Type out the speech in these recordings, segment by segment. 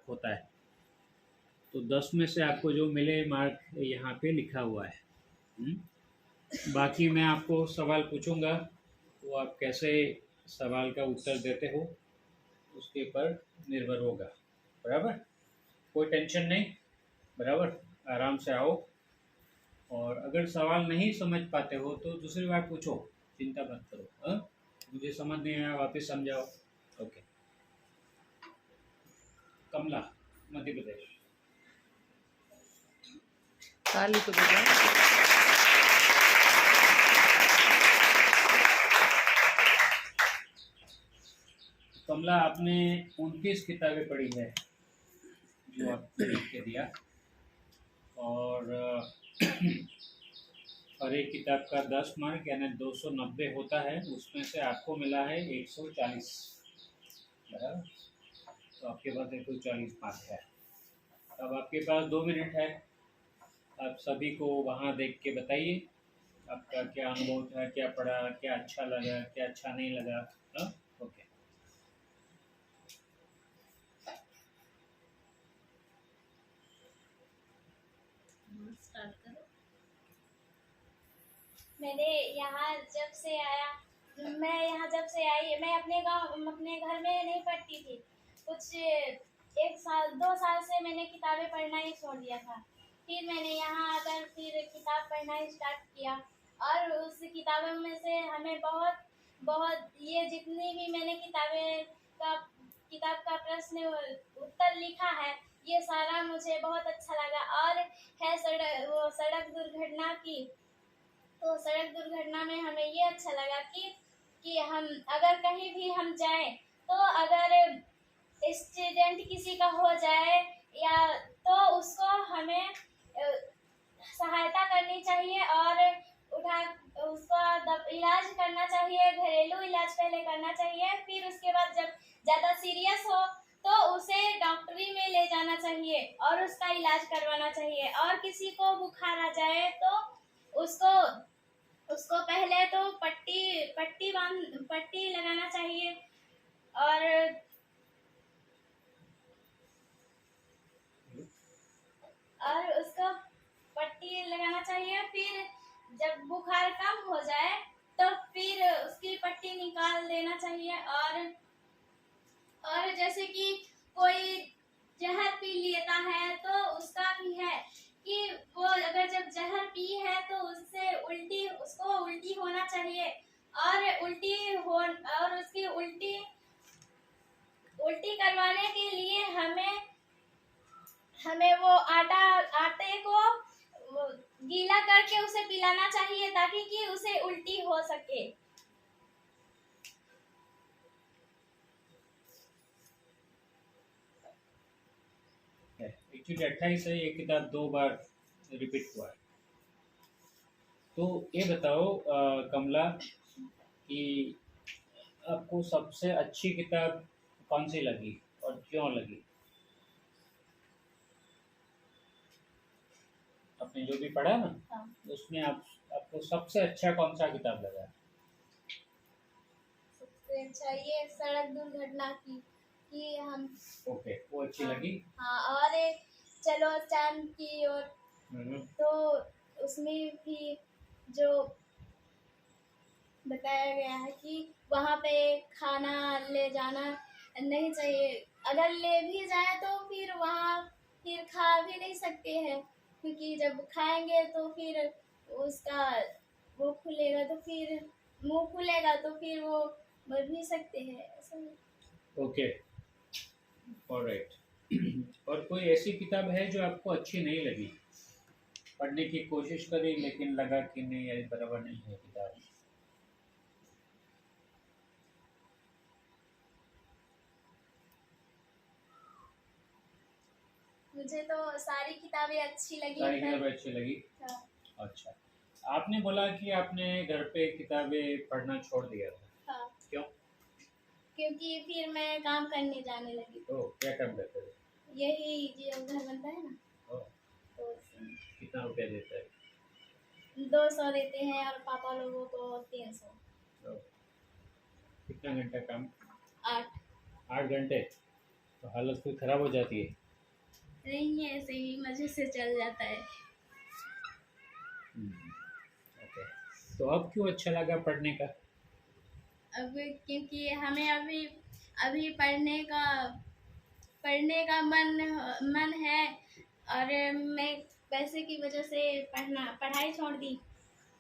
होता है। तो 10 में से आपको जो मिले मार्क यहाँ पे लिखा हुआ है। बाकी मैं आपको सवाल पूछूंगा, तो आप कैसे सवाल का उत्तर देते हो उसके ऊपर निर्भर होगा। बराबर, कोई टेंशन नहीं, बराबर, आराम से आओ। और अगर सवाल नहीं समझ पाते हो तो दूसरी बार पूछो, चिंता मत करो। हाँ, मुझे समझ नहीं आया वापस समझाओ। ओके। कमला, मध्य प्रदेश। ताली तो बजाओ। कमला, आपने 29 किताबें पढ़ी है जो आपने लिख के दिया, और हर एक किताब का 10 मार्क यानी 290 होता है, उसमें से आपको मिला है 140। बराबर, तो आपके पास 140 मार्क है। अब आपके पास 2 मिनट है, आप सभी को वहाँ देख के बताइए आपका क्या अनुभव था, क्या पढ़ा, क्या अच्छा लगा, क्या अच्छा नहीं लगा। हाँ, ओके। स्टार्ट करो। मैंने यहाँ जब से आया मैं यहाँ जब से आई, मैं अपने गांव अपने घर में नहीं पढ़ती थी। कुछ 1 साल 2 साल से मैंने किताबें पढ़ना ही छोड़ दिया था। फिर मैंने यहाँ आकर फिर किताब पढ़ना स्टार्ट किया, और उस किताबों में से हमें बहुत बहुत ये जितनी भी मैंने किताब का प्रश्न उत्तर लिखा है, ये सारा मुझे बहुत अच्छा लगा। और है सड़क दुर्घटना की, तो सड़क दुर्घटना में हमें ये अच्छा लगा कि हम अगर कहीं भी हम जाएं, तो अगर एक्सीडेंट किसी का हो जाए या तो उसको हमें सहायता करनी चाहिए और उठा उसका इलाज करना चाहिए। घरेलू इलाज पहले करना चाहिए, फिर उसके बाद जब ज़्यादा सीरियस हो तो उसे डॉक्टरी में ले जाना चाहिए और उसका इलाज करवाना चाहिए। और किसी को बुखार आ जाए तो उसको उसको पहले तो पट्टी लगाना चाहिए, और उसको पट्टी लगाना चाहिए। फिर जब बुखार कम हो जाए तो फिर उसकी पट्टी निकाल देना चाहिए। और जैसे कि कोई जहर पी लेता है तो उसका भी है कि वो अगर जब जहर पी है तो उसको उल्टी होना चाहिए, और उसकी उल्टी करवाने के लिए हमें वो आटे को गीला करके उसे पिलाना चाहिए ताकि कि उसे उल्टी हो सके। एक्चुअली 28 है, ये किताब 2 बार रिपीट हुआ है। तो ये बताओ कमला कि आपको सबसे अच्छी किताब कौन सी लगी और क्यों लगी? आपने जो भी पढ़ा ना, हाँ। उसमें आपको सबसे अच्छा कौन सा किताब लगा? सबसे अच्छा ये सड़क दुर्घटना की कि हम ओके, वो अच्छी हाँ, लगी। हाँ। और चलो चांद की ओर, तो उसमें भी जो बताया गया है कि वहाँ पे खाना ले जाना नहीं चाहिए। अगर ले भी जाए तो फिर वहाँ फिर खा भी नहीं सकते हैं, क्योंकि जब खाएंगे तो फिर उसका वो खुलेगा, तो फिर मुंह खुलेगा तो फिर वो मर भी सकते हैं, ऐसा। Okay, alright. और कोई ऐसी किताब है जो आपको अच्छी नहीं लगी, पढ़ने की कोशिश करी लेकिन लगा कि नहीं ये बराबर नहीं है किताब? मुझे तो सारी किताबें अच्छी लगी। सारी किताबें अच्छी लगी। हाँ। अच्छा, आपने बोला कि आपने घर पे किताबें पढ़ना छोड़ दिया था। हाँ, क्यों? क्योंकि फिर मैं काम करने जाने लगी। तो क्या काम करते थे? यही जो घर बनता है ना, ओ, तो कितना रुपया देता है? 200 देते हैं और पापा लोगों को 300। तो कितना घंटा काम? 8। 8 घंटे। तो हालत फिर खराब हो जाती है। नहीं, ऐसे ही मजे से चल जाता है। ओके। तो अब क्यों अच्छा लगा पढ़ने का? अब क्योंकि हमें अभी अभी पढ़ने का मन है, और मैं पैसे की वजह से पढ़ाई छोड़ दी,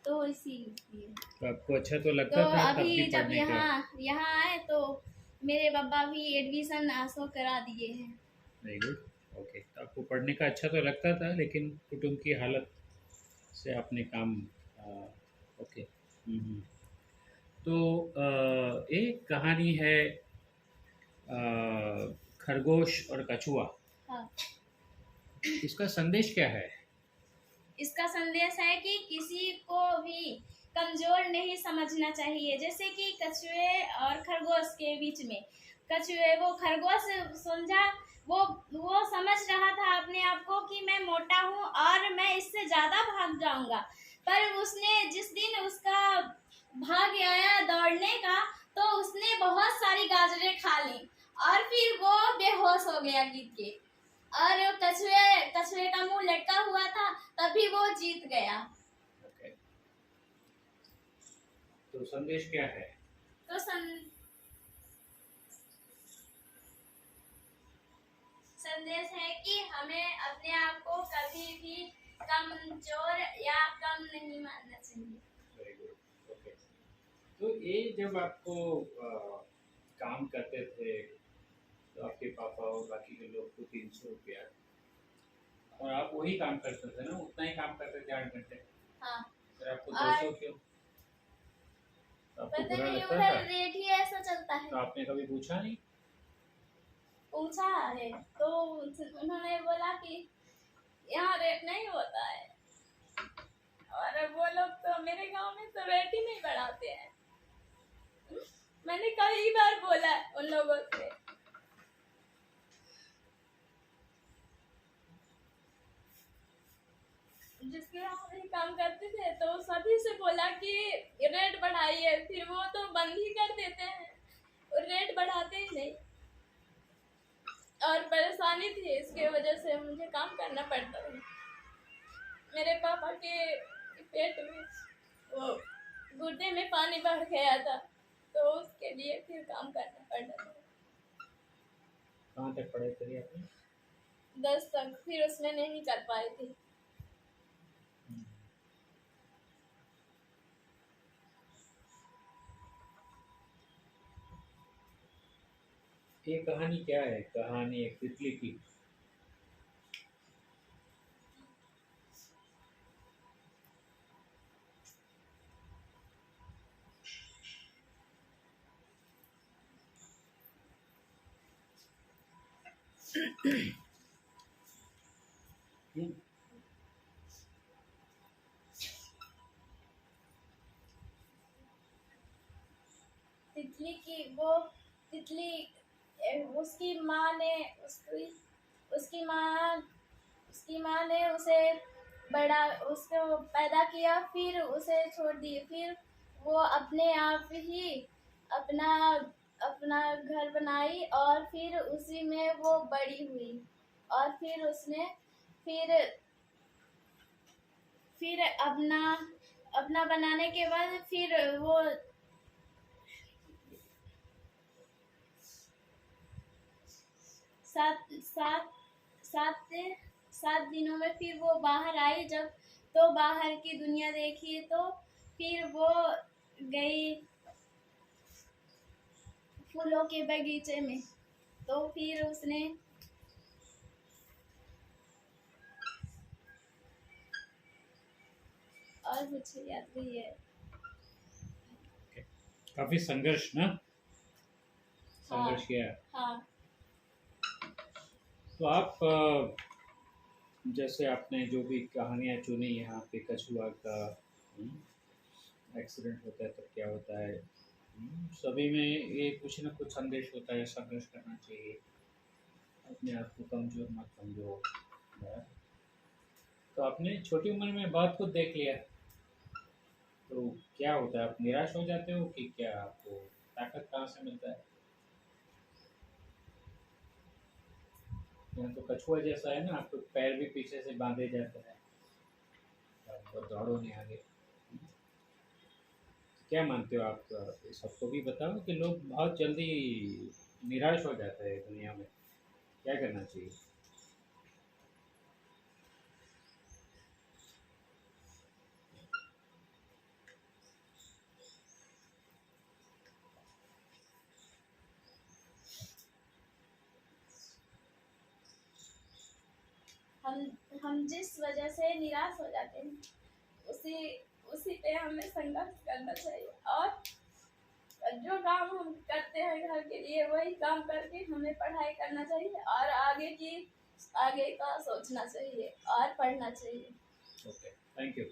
तो इसीलिए। तो आपको अच्छा तो तो लगता था तब भी अभी जब पढ़ने का? यहाँ आए तो मेरे पापा भी एडमिशन आसो करा दिए हैं। Very good. ओके, तो आपको पढ़ने का अच्छा तो लगता था, लेकिन कुटुंब की हालत से आपने काम ओके। तो एक कहानी है, खरगोश और कछुआ। हाँ, इसका संदेश क्या है? इसका संदेश है कि किसी को भी कमजोर नहीं समझना चाहिए। जैसे कि कछुए और खरगोश के बीच में, कछुए वो खरगोश समझा, वो समझ रहा था अपने आप को कि मैं मोटा हूँ और मैं इससे ज्यादा भाग जाऊंगा। पर उसने जिस दिन उसका भाग आया दौड़ने का, तो उसने बहुत सारी गाजरें खा ली और फिर वो बेहोश हो गया गिर के। और कछुए कछुए का मुंह लटका हुआ था, तभी वो जीत गया। ओके, तो संदेश क्या है? तो संदेश है कि हमें अपने आप को कभी भी कमजोर या कम नहीं मानना चाहिए। Very good. ओके, तो ये जब आपको काम करते थे, तो आपके पापा और बाकी के लोग को 300 रुपया, और आप वही काम करते थे ना, उतना ही काम करते थे 8 घंटे, हाँ, फिर आपको और 200 क्यों? तो आपको पता बुरा नहीं लगता उधर था? रेट ही ऐसा चलता है। तो आपने कभी पूछा नहीं? पूछा है तो उन्होंने बोला कि यहाँ रेट नहीं होता है, और वो लोग तो मेरे गांव में तो रेट ही नहीं बढ़ाते हैं। मैंने कई बार बोला उन लोगों से। जिसके यहाँ हम काम करते थे तो सभी से बोला कि रेट बढ़ाइए, फिर वो तो बंद ही कर देते हैं, रेट बढ़ाते ही नहीं। और परेशानी थी, इसके वजह से मुझे काम करना पड़ता है। मेरे पापा के पेट में वो गुर्दे में पानी बढ़ गया था, तो उसके लिए फिर काम करना पड़ा था। कहाँ तक पढ़ाई करी आपने? 10 तक, फिर उसमें नहीं कर पाई थी। ये कहानी क्या है? कहानी एक तितली की। तितली की वो तितली उसकी माँ ने उसकी माँ ने उसे उसको पैदा किया, फिर उसे छोड़ दी, फिर वो अपने आप ही अपना अपना घर बनाई, और फिर उसी में वो बड़ी हुई। और फिर फिर अपना अपना बनाने के बाद फिर वो 7 दिनों में फिर वो बाहर आई। जब तो बाहर की दुनिया देखी, तो फिर वो गई फूलों के बगीचे में। तो फिर उसने और मुझे याद नहीं है। काफी संघर्ष ना, हाँ, संघर्ष किया। हाँ, तो आप जैसे आपने जो भी कहानियाँ चुनी, यहाँ पे कछुआ का एक्सीडेंट होता है तब क्या होता है, सभी में ये कुछ ना कुछ संदेश होता है, संघर्ष करना चाहिए, अपने आप को कमजोर मत समझो। तो आपने छोटी उम्र में बहुत कुछ देख लिया, तो क्या होता है, आप निराश हो जाते हो कि क्या, आपको ताकत कहाँ से मिलता है? यहाँ तो कछुआ जैसा है ना, आपको पैर भी पीछे से बांधे जाते हैं, तो दौड़ो नहीं आगे। क्या मानते हो आप, सबको भी बताओ कि लोग बहुत जल्दी निराश हो जाते हैं दुनिया में, क्या करना चाहिए? हम जिस वजह से निराश हो जाते हैं उसी उसी पे हमें संघर्ष करना चाहिए, और जो काम हम करते हैं घर के लिए वही काम करके हमें पढ़ाई करना चाहिए, और आगे का सोचना चाहिए और पढ़ना चाहिए। Okay, thank you.